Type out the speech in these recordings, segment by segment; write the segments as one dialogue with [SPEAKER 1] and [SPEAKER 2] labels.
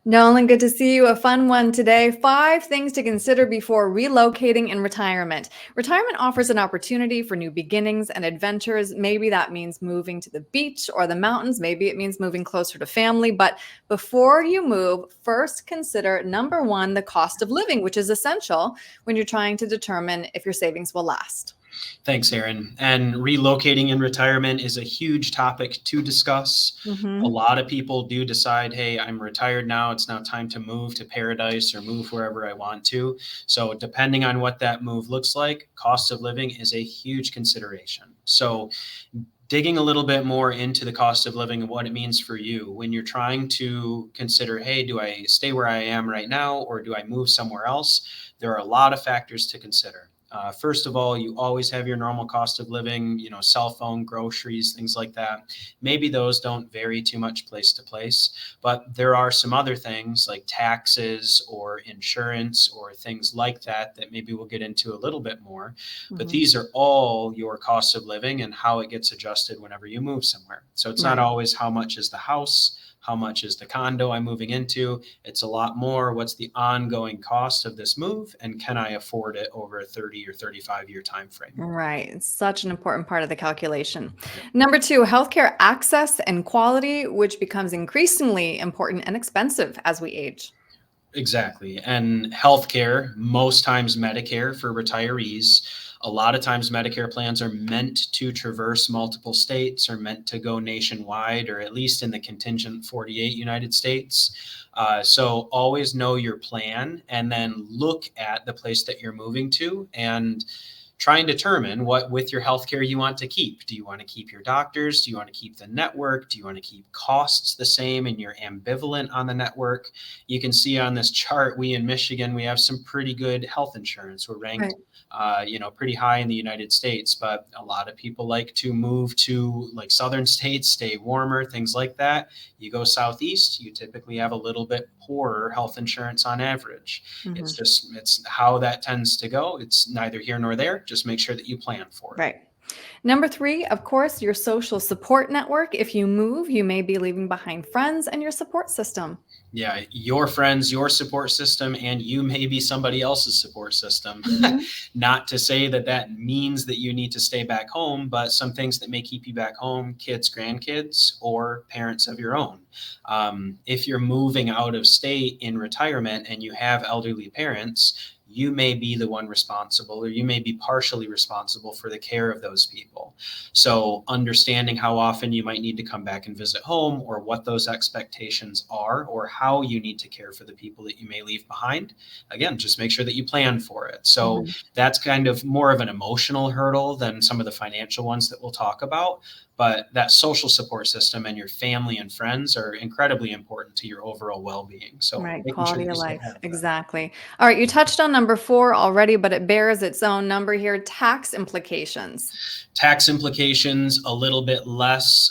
[SPEAKER 1] Nolan, good to see you. A fun one today. 5 things to consider before relocating in retirement. Retirement offers an opportunity for new beginnings and adventures. Maybe that means moving to the beach or the mountains. Maybe it means moving closer to family. But before you move, first consider number one, the cost of living, which is essential when you're trying to determine if your savings will last.
[SPEAKER 2] Thanks, Aaron. And relocating in retirement is a huge topic to discuss. A
[SPEAKER 1] Hmm.
[SPEAKER 2] lot of people do decide, hey, I'm retired now. It's now time to move to paradise or move wherever I want to. So, depending on what that move looks like, cost of living is a huge consideration. So, digging a little bit more into the cost of living and what it means for you when you're trying to consider, hey, do I stay where I am right now or do I move somewhere else? There are a lot of factors to consider. First of all, you always have your normal cost of living, cell phone, groceries, things like that. Maybe those don't vary too much place to place, but there are some other things like taxes or insurance or things like that that maybe we'll get into a little bit more. But
[SPEAKER 1] Hmm.
[SPEAKER 2] these are all your costs of living and how it gets adjusted whenever you move somewhere. So it's not
[SPEAKER 1] Right.
[SPEAKER 2] always how much is the house, how much is the condo I'm moving into. It's a lot more what's the ongoing cost of this move and can I afford it over a 30 or 35-year time frame.
[SPEAKER 1] Right. It's such an important part of the calculation.
[SPEAKER 2] Yep.
[SPEAKER 1] Number two, healthcare access and quality, which becomes increasingly important and expensive as we age.
[SPEAKER 2] Exactly. And healthcare, most times Medicare for retirees. A lot of times Medicare plans are meant to traverse multiple states or meant to go nationwide or at least in the contingent 48 United States. So always know your plan and then look at the place that you're moving to and try and determine what with your healthcare you want to keep. Do you want to keep your doctors? Do you want to keep the network? Do you want to keep costs the same and you're ambivalent on the network? You can see on this chart, we in Michigan, we have some pretty good health insurance. We're ranked,
[SPEAKER 1] Right.
[SPEAKER 2] pretty high in the United States, but a lot of people like to move to like southern states, stay warmer, things like that. You go southeast, you typically have a little bit poorer health insurance on average.
[SPEAKER 1] Hmm.
[SPEAKER 2] It's how that tends to go. It's neither here nor there. Just make sure that you plan for it.
[SPEAKER 1] Right. Number three, of course, your social support network. If you move, you may be leaving behind friends and your support system.
[SPEAKER 2] Yeah, your friends, your support system, and you may be somebody else's support system.
[SPEAKER 1] Mhm.
[SPEAKER 2] Not to say that that means that you need to stay back home, but some things that may keep you back home, kids, grandkids, or parents of your own. If you're moving out of state in retirement and you have elderly parents, you may be the one responsible, or you may be partially responsible for the care of those people. So, understanding how often you might need to come back and visit home, or what those expectations are, or how you need to care for the people that you may leave behind. Again, just make sure that you plan for it. So,
[SPEAKER 1] Mhm.
[SPEAKER 2] that's kind of more of an emotional hurdle than some of the financial ones that we'll talk about. But that social support system and your family and friends are incredibly important to your overall well being. So,
[SPEAKER 1] Right.
[SPEAKER 2] making sure
[SPEAKER 1] Quality
[SPEAKER 2] that
[SPEAKER 1] of
[SPEAKER 2] you stay
[SPEAKER 1] life.
[SPEAKER 2] ahead of that.
[SPEAKER 1] Exactly. All right. You touched on number four already, but it bears its own number here, tax implications.
[SPEAKER 2] Tax implications, a little bit less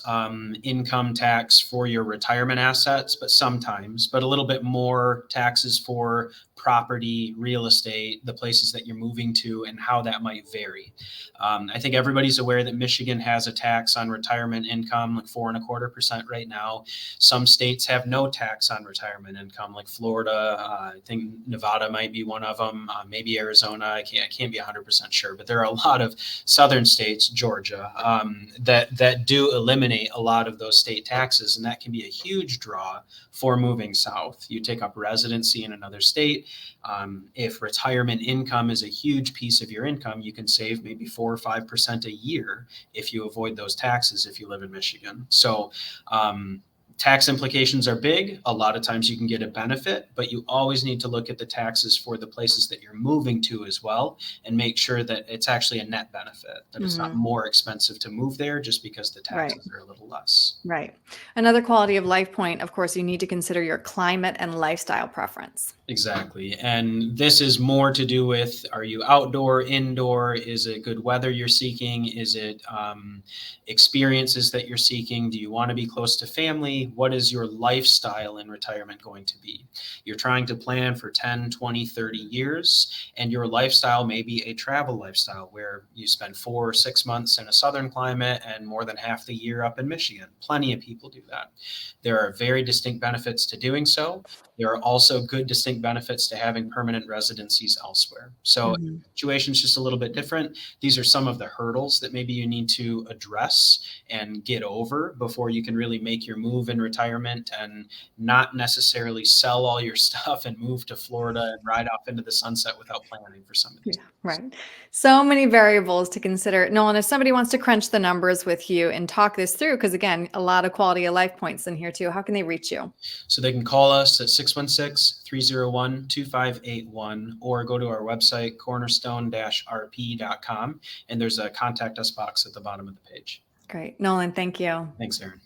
[SPEAKER 2] income tax for your retirement assets, but sometimes, but a little bit more taxes for property, real estate, the places that you're moving to, and how that might vary. I think everybody's aware that Michigan has a tax on retirement income, like 4.25% right now. Some states have no tax on retirement income, like Florida. I think Nevada might be one of them. Maybe Arizona. I can't be 100% sure, but there are a lot of southern states, Georgia, that do eliminate a lot of those state taxes, and that can be a huge draw for moving south. You take up residency in another state. If retirement income is a huge piece of your income, you can save maybe 4 or 5% a year if you avoid those taxes if you live in Michigan. So tax implications are big. A lot of times you can get a benefit, but you always need to look at the taxes for the places that you're moving to as well and make sure that it's actually a net benefit, that it's not
[SPEAKER 1] Hmm.
[SPEAKER 2] more expensive to move there just because the
[SPEAKER 1] Right.
[SPEAKER 2] taxes are a little less.
[SPEAKER 1] Right. Another quality of life point, of course, you need to consider your climate and lifestyle preference.
[SPEAKER 2] Exactly. And this is more to do with, are you outdoor, indoor? Is it good weather you're seeking? Is it experiences that you're seeking? Do you want to be close to family? What is your lifestyle in retirement going to be? You're trying to plan for 10, 20, 30 years, and your lifestyle may be a travel lifestyle where you spend 4 or 6 months in a southern climate and more than half the year up in Michigan. Plenty of people do that. There are very distinct benefits to doing so. There are also good distinct benefits to having permanent residencies elsewhere. So
[SPEAKER 1] Mhm.
[SPEAKER 2] situation's just a little bit different. These are some of the hurdles that maybe you need to address and get over before you can really make your move in retirement and not necessarily sell all your stuff and move to Florida and ride off into the sunset without planning for some of these
[SPEAKER 1] Yeah,
[SPEAKER 2] things.
[SPEAKER 1] right. So many variables to consider. Nolan, if somebody wants to crunch the numbers with you and talk this through, because again, a lot of quality of life points in here too, how can they reach you?
[SPEAKER 2] So they can call us at 616-301-2581 or go to our website, cornerstone-rp.com, and there's a contact us box at the bottom of the page.
[SPEAKER 1] Great. Nolan, thank you.
[SPEAKER 2] Thanks, Aaron.